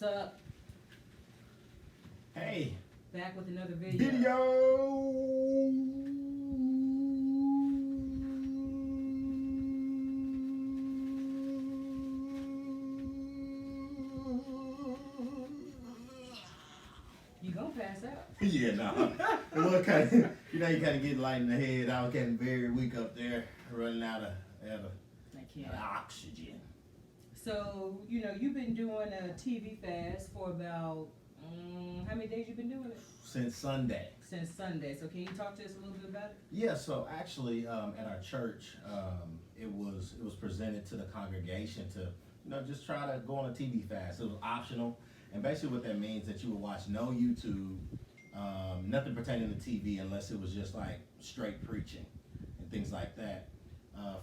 What's up? Hey, Back with another video. You gonna pass out? Yeah, no. It was kind of, you kind of get light in the head. I was getting very weak up there, running I can't. of oxygen. So, you've been doing a TV fast for about, how many days you been doing it? Since Sunday. Since Sunday. So can you talk to us a little bit about it? Yeah, so actually at our church, it was presented to the congregation to, just try to go on a TV fast. It was optional. And basically what that means that you would watch no YouTube, nothing pertaining to TV unless it was just like straight preaching and things like that.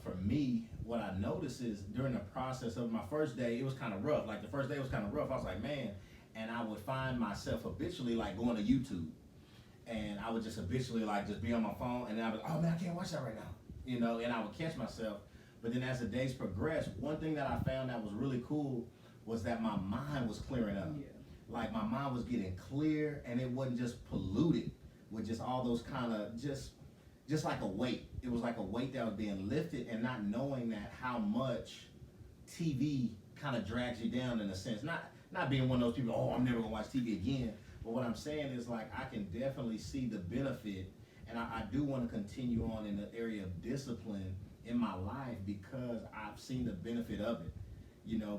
For me, what I noticed is during the process of my first day, it was kind of rough. Like the first day was kind of rough. I was like, man, and I would find myself habitually like going to YouTube. And I would just habitually like just be on my phone, and then I was, oh man, I can't watch that right now, and I would catch myself. But then as the days progressed, one thing that I found that was really cool was that my mind was clearing up. Yeah. Like my mind was getting clear, and it wasn't just polluted with just all those kind of just like a weight. It was like a weight that was being lifted, and not knowing that how much TV kind of drags you down in a sense. Not being one of those people, oh, I'm never gonna watch TV again. But what I'm saying is like I can definitely see the benefit, and I do want to continue on in the area of discipline in my life because I've seen the benefit of it.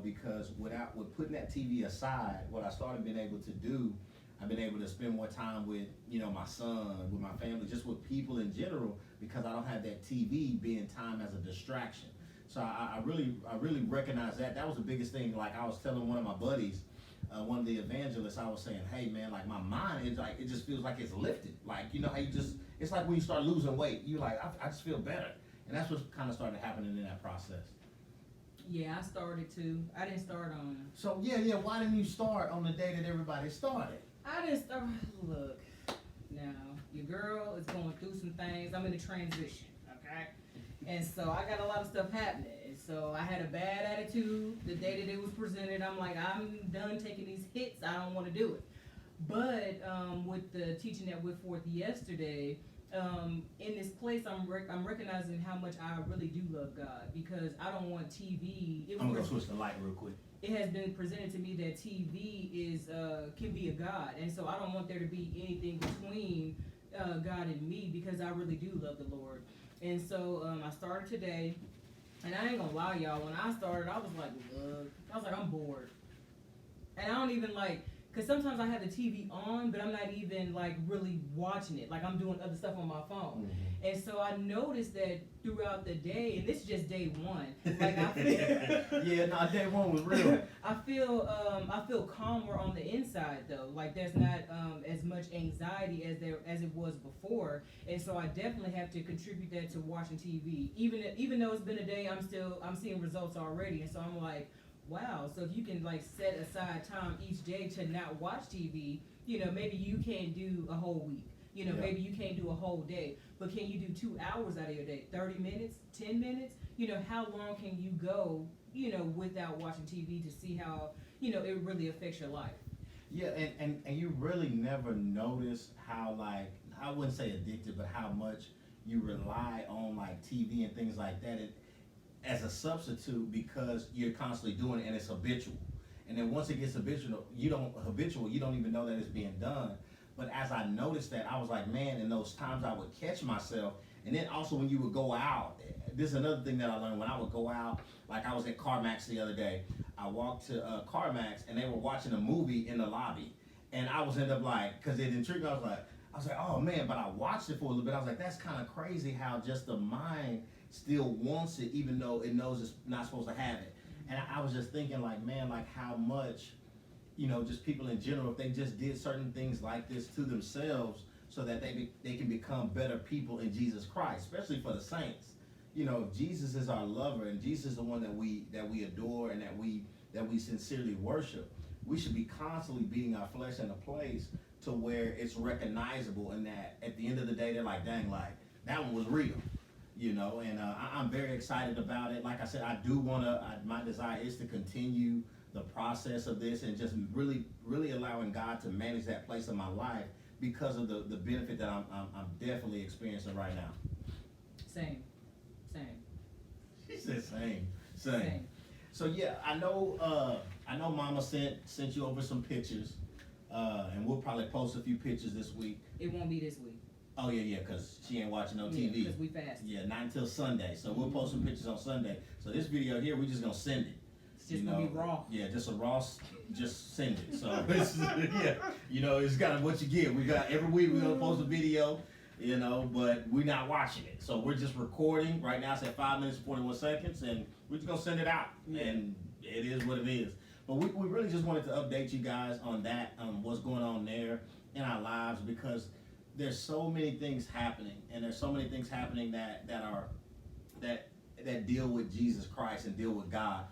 Because with putting that TV aside, what I started being able to do, I've been able to spend more time with, my son, with my family, just with people in general, because I don't have that TV being time as a distraction. So I really recognize that. That was the biggest thing. Like I was telling one of my buddies, one of the evangelists, I was saying, hey man, like my mind, it just feels like it's lifted. Like, how it's like when you start losing weight, you like, I just feel better. And that's what kind of started happening in that process. Yeah, I started too. I didn't start on. So yeah, why didn't you start on the day that everybody started? I didn't start. Look, now your girl is going through some things. I'm in a transition, okay, and so I got a lot of stuff happening. And so I had a bad attitude the day that it was presented. I'm like, I'm done taking these hits. I don't want to do it. But with the teaching that went forth yesterday. In this place, I'm recognizing how much I really do love God, because I don't want TV. I'm gonna switch the light real quick. It has been presented to me that TV is can be a god, and so I don't want there to be anything between God and me, because I really do love the Lord. And so I started today, and I ain't gonna lie, y'all. When I started, I was like, I'm bored, and I don't even like. Because sometimes I have the TV on, but I'm not even like really watching it. Like I'm doing other stuff on my phone. Mm-hmm. And so I noticed that throughout the day, and this is just day one. Like I feel day one was real. I feel calmer on the inside though. Like there's not as much anxiety as it was before. And so I definitely have to contribute that to watching TV. Even though it's been a day, I'm seeing results already. And so I'm like, wow, so if you can like set aside time each day to not watch TV, maybe you can't do a whole week. Maybe you can't do a whole day, but can you do 2 hours out of your day? 30 minutes, 10 minutes? How long can you go, without watching TV to see how, it really affects your life? Yeah, and you really never notice how, like, I wouldn't say addicted, but how much you rely on like TV and things like that. As a substitute, because you're constantly doing it and it's habitual. And then once it gets habitual, you don't even know that it's being done. But as I noticed that, I was like, man, in those times I would catch myself. And then also when you would go out, this is another thing that I learned. When I would go out, like I was at CarMax the other day, I walked to CarMax and they were watching a movie in the lobby. And I was end up like, because it intrigued me, I was like, oh man, but I watched it for a little bit. I was like, that's kind of crazy how just the mind still wants it, even though it knows it's not supposed to have it. And I was just thinking like, man, like how much, just people in general, if they just did certain things like this to themselves so that they can become better people in Jesus Christ, especially for the saints. If Jesus is our lover and Jesus is the one that we adore and that we sincerely worship, we should be constantly beating our flesh in a place to where it's recognizable, and that at the end of the day, they're like, dang, like that one was real. And I'm very excited about it. Like I said, I do want to, my desire is to continue the process of this and just really allowing God to manage that place in my life because of the benefit that I'm definitely experiencing right now. Same. She said same. So yeah, I know Mama sent you over some pictures, and we'll probably post a few pictures this week. It won't be this week. Oh yeah, because she ain't watching no TV. Because we fast. Yeah, not until Sunday. So we'll post some pictures on Sunday. So this video here, we're just gonna send it. It's just gonna be raw. Yeah, just a raw. Just send it. So it's, yeah, it's kind of what you get. We got every week we're gonna post a video, but we're not watching it. So we're just recording. Right now it's at 5 minutes and 41 seconds, and we're just gonna send it out. Yeah. And it is what it is. But we really just wanted to update you guys on that, what's going on there in our lives, because there's so many things happening, and there's so many things happening that deal with Jesus Christ and deal with God,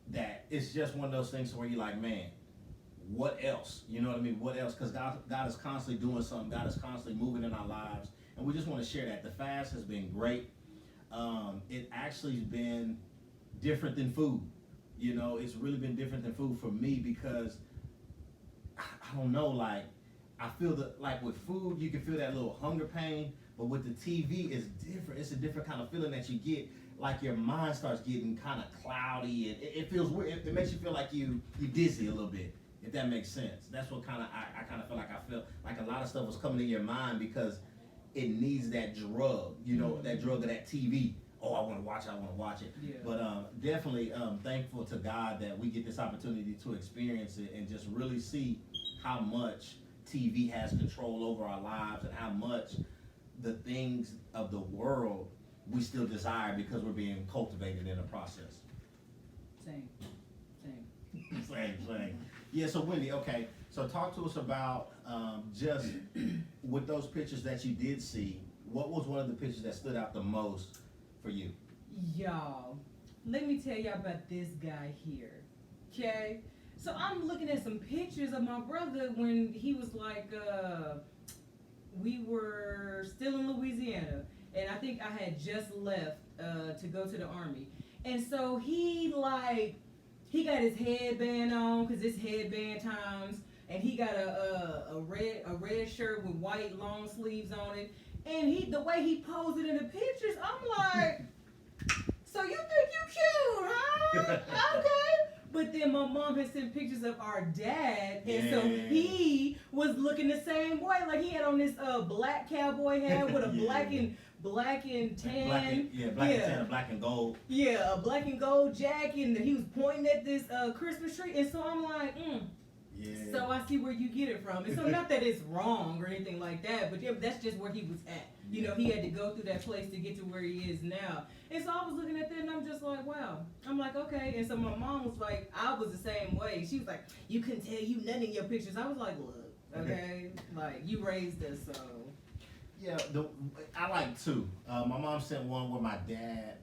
that it's just one of those things where you're like, man, what else? You know what I mean? What else? Because God is constantly doing something. God is constantly moving in our lives, and we just want to share that. The fast has been great. It actually has been different than food. It's really been different than food for me, because I don't know, like, I feel that, like, with food, you can feel that little hunger pain, but with the TV, it's different. It's a different kind of feeling that you get. Like, your mind starts getting kind of cloudy, and it feels weird. It makes you feel like you dizzy a little bit, if that makes sense. That's what I kind of feel like. I feel like a lot of stuff was coming in your mind because it needs that drug, that drug of that TV. Oh, I want to watch it. Yeah. But definitely thankful to God that we get this opportunity to experience it and just really see how much TV has control over our lives, and how much the things of the world we still desire because we're being cultivated in the process. Same. Same. Yeah, so Wendy, okay, so talk to us about just with those pictures that you did see, what was one of the pictures that stood out the most for you? Y'all, let me tell y'all about this guy here, okay? So I'm looking at some pictures of my brother when he was like, we were still in Louisiana, and I think I had just left to go to the Army. And so he got his headband on, because it's headband times, and he got a red shirt with white long sleeves on it. And the way he posed it in the pictures, I'm like, so you think you cute, huh? Okay. But then my mom had sent pictures of our dad, and so he was looking the same way. Like, he had on this black cowboy hat with a black and tan. Black and gold. Yeah, a black and gold jacket, and he was pointing at this Christmas tree. And so I'm like, Yeah. So I see where you get it from. And so not that it's wrong or anything like that, but yeah, that's just where he was at. He had to go through that place to get to where he is now. And so I was looking at that, and I'm just like, wow. I'm like, okay. And so my mom was like, I was the same way. She was like, you couldn't tell you none in your pictures. I was like, look, okay, like, you raised us, so. Yeah, I like two. My mom sent one where my dad,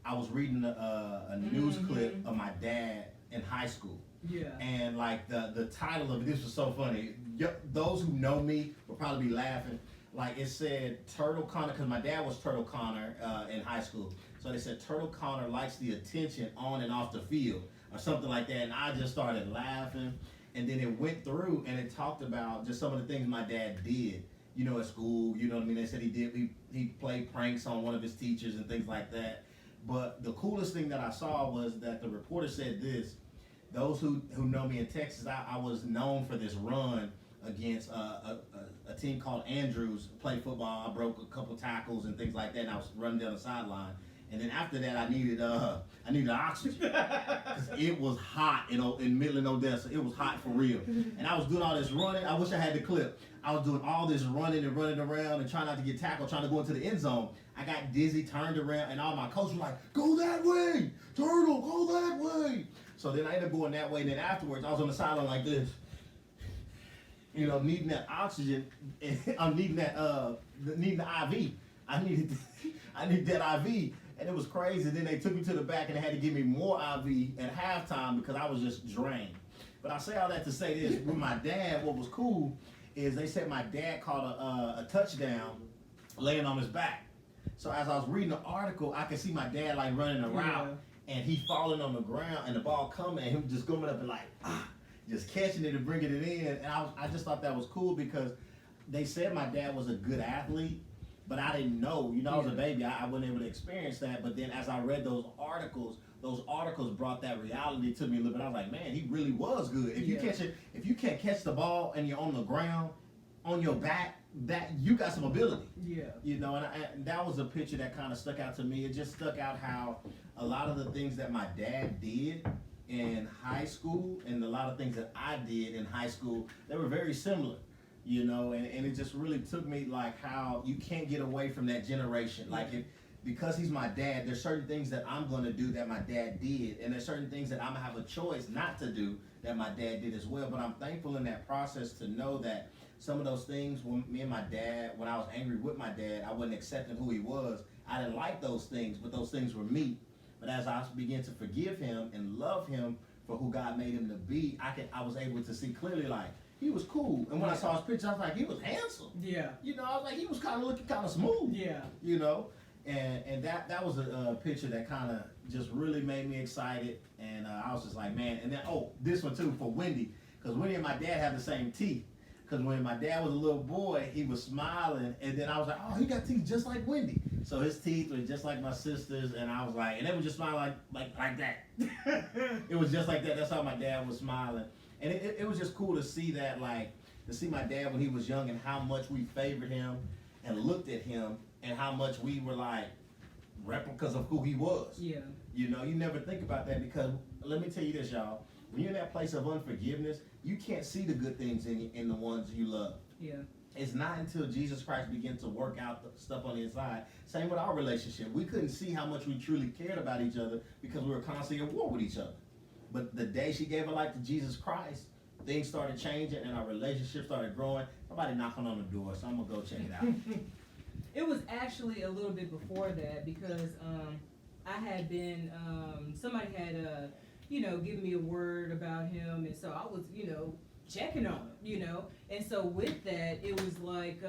I was reading a news clip of my dad in high school. Yeah. And like the title of it, this was so funny. Those who know me will probably be laughing. Like, it said Turtle Connor, because my dad was Turtle Connor in high school. So they said Turtle Connor likes the attention on and off the field, or something like that. And I just started laughing. And then it went through and it talked about just some of the things my dad did, at school. You know what I mean? They said he played pranks on one of his teachers and things like that. But the coolest thing that I saw was that the reporter said this. Those who know me in Texas, I was known for this run against a team called Andrews. Played football. I broke a couple tackles and things like that, and I was running down the sideline. And then after that, I needed oxygen, because it was hot in Midland, Odessa. It was hot for real. And I was doing all this running. I wish I had the clip. I was doing all this running around and trying not to get tackled, trying to go into the end zone. I got dizzy, turned around, and all my coaches were like, "Go that way, Turtle, go that way." So then I ended up going that way. And then afterwards, I was on the sideline like this, needing that oxygen. I'm needing the IV. I needed that IV. And it was crazy. Then they took me to the back and they had to give me more IV at halftime because I was just drained. But I say all that to say this. With my dad, what was cool is they said my dad caught a touchdown laying on his back. So as I was reading the article, I could see my dad like running a route. and he falling on the ground, and the ball coming, and him just going up and like just catching it and bringing it in. And I just thought that was cool because they said my dad was a good athlete, but I didn't know. You know, I was a baby. I wasn't able to experience that. But then as I read those articles brought that reality to me a little bit. I was like, man, he really was good. If you catch it, if you can't catch the ball and you're on the ground, on your back, that you got some ability. Yeah. You know, and that was a picture that kind of stuck out to me. It just stuck out how a lot of the things that my dad did in high school and a lot of things that I did in high school, they were very similar. You know, and it just really took me like how you can't get away from that generation. Like because he's my dad, there's certain things that I'm gonna do that my dad did, and there's certain things that I'm gonna have a choice not to do that my dad did as well. But I'm thankful in that process to know that some of those things, when me and my dad, when I was angry with my dad, I wasn't accepting who he was. I didn't like those things, but those things were me. But as I began to forgive him and love him for who God made him to be, I was able to see clearly like, he was cool. And when I saw his picture, I was like, he was handsome. Yeah. You know, I was like, he was kind of looking kind of smooth. Yeah. You know, and that was a picture that kind of just really made me excited. And I was just like, man. And then, this one too for Wendy. Because Wendy and my dad have the same teeth. Because when my dad was a little boy, he was smiling. And then I was like, oh, he got teeth just like Wendy. So his teeth were just like my sister's. And I was like, and they would just smile like that. It was just like that. That's how my dad was smiling. And it was just cool to see that, like, to see my dad when he was young and how much we favored him and looked at him and how much we were, like, replicas of who he was. Yeah. You know, you never think about that because, let me tell you this, y'all. When you're in that place of unforgiveness, you can't see the good things in the ones you love. Yeah. It's not until Jesus Christ began to work out the stuff on the inside. Same with our relationship. We couldn't see how much we truly cared about each other because we were constantly at war with each other. But the day she gave her life to Jesus Christ, things started changing and our relationship started growing. Somebody knocking on the door, so I'm going to go check it out. It was actually a little bit before that because I had been, somebody had, given me a word about him. And so I was, checking on him, And so with that, it was like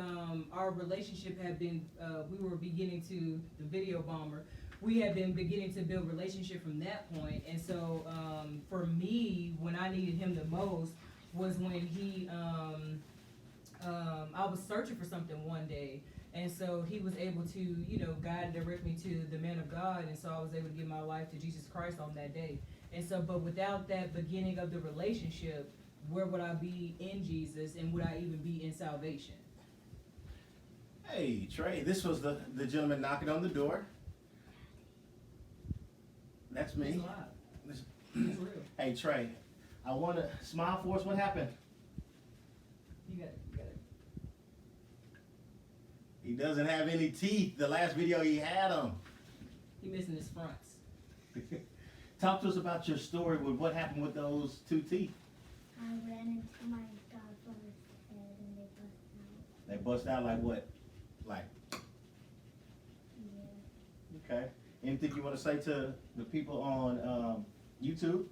our relationship had been, we were beginning to, the video bomber, we had been beginning to build relationship from that point. And so for me, when I needed him the most was when he, I was searching for something one day. And so he was able to, guide and direct me to the man of God. And so I was able to give my life to Jesus Christ on that day. And so, but without that beginning of the relationship, where would I be in Jesus and would I even be in salvation? Hey, Trey, this was the gentleman knocking on the door. That's me. It's real. Hey, Trey, I want to smile for us. What happened? You got it. He doesn't have any teeth. The last video he had them. He missing his fronts. Talk to us about your story with what happened with those two teeth. I ran into my godfather's head and they bust out. They bust out like what? Like? Yeah. Okay. Anything you want to say to the people on YouTube?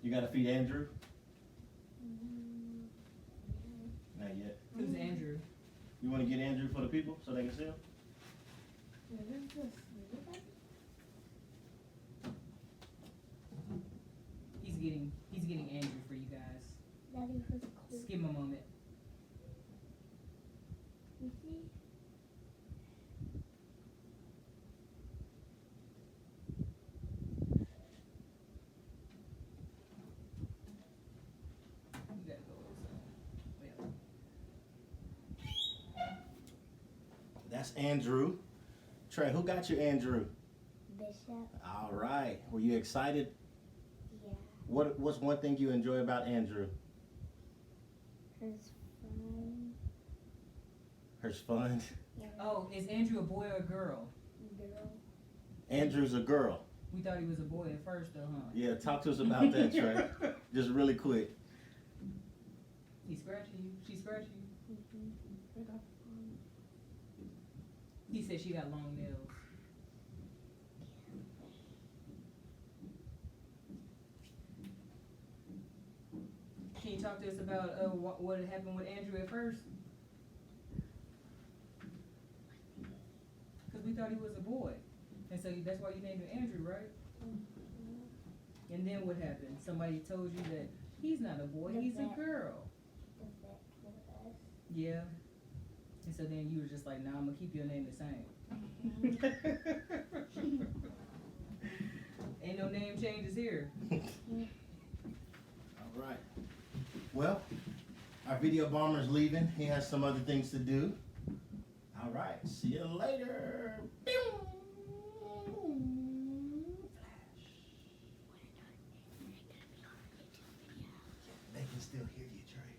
You got to feed Andrew? Not yet. Who's Andrew? You want to get Andrew for the people so they can see him? He's getting Andrew for you guys. Daddy was cool. Just give him a moment. You see? You gotta go. That's Andrew. Trey, who got you, Andrew? Bishop. All right. Were you excited? Yeah. What's one thing you enjoy about Andrew? Hers fun. Hers fun. Yeah. Oh, is Andrew a boy or a girl? Girl. Andrew's a girl. We thought he was a boy at first, though, huh? Yeah, talk to us about that, Trey. Just really quick. He's scratching you. She's scratching you. He said she got long nails. Can you talk to us about what had happened with Andrew at first? Because we thought he was a boy. so that's why you named him Andrew, right? Mhm. And then what happened? Somebody told you that he's not a boy, The he's a vet. girl. The vet told us. Yeah. And so then you were just like, nah, I'm gonna keep your name the same. Ain't no name changes here. All right. Well, our video bomber's leaving. He has some other things to do. All right. See you later. Flash. They can still hear you, Trey.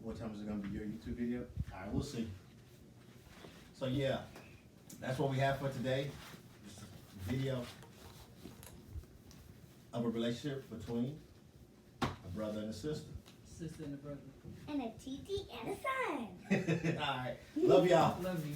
What time is it gonna be your YouTube video? All right, we'll see. So yeah, that's what we have for today. Just a video of a relationship between a brother and a sister. Sister and a brother. And a TT and a son. All right, love y'all. Love you.